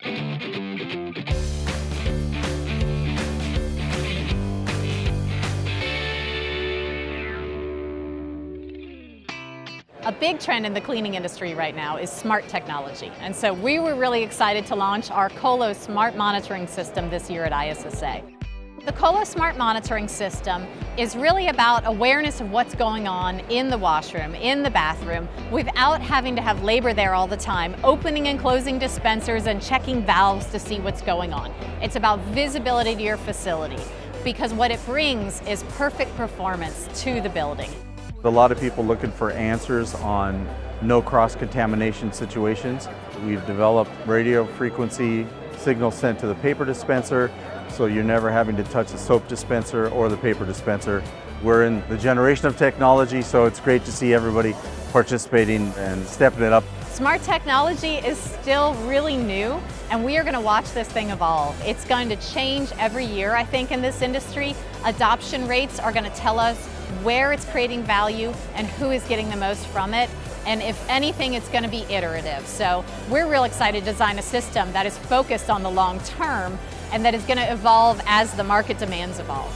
A big trend in the cleaning industry right now is smart technology. And so we were really excited to launch our Colo Smart Monitoring System this year at ISSA. The Colo Smart Monitoring System is really about awareness of what's going on in the washroom, in the bathroom, without having to have labor there all the time, opening and closing dispensers and checking valves to see what's going on. It's about visibility to your facility, because what it brings is perfect performance to the building. A lot of people looking for answers on no cross-contamination situations. We've developed radio frequency signals sent to the paper dispenser, so you're never having to touch the soap dispenser or the paper dispenser. We're in the generation of technology, so it's great to see everybody participating and stepping it up. Smart technology is still really new, and we are going to watch this thing evolve. It's going to change every year, I think, in this industry. Adoption rates are going to tell us where it's creating value and who is getting the most from it. And if anything, it's going to be iterative. So we're real excited to design a system that is focused on the long term and that is going to evolve as the market demands evolve.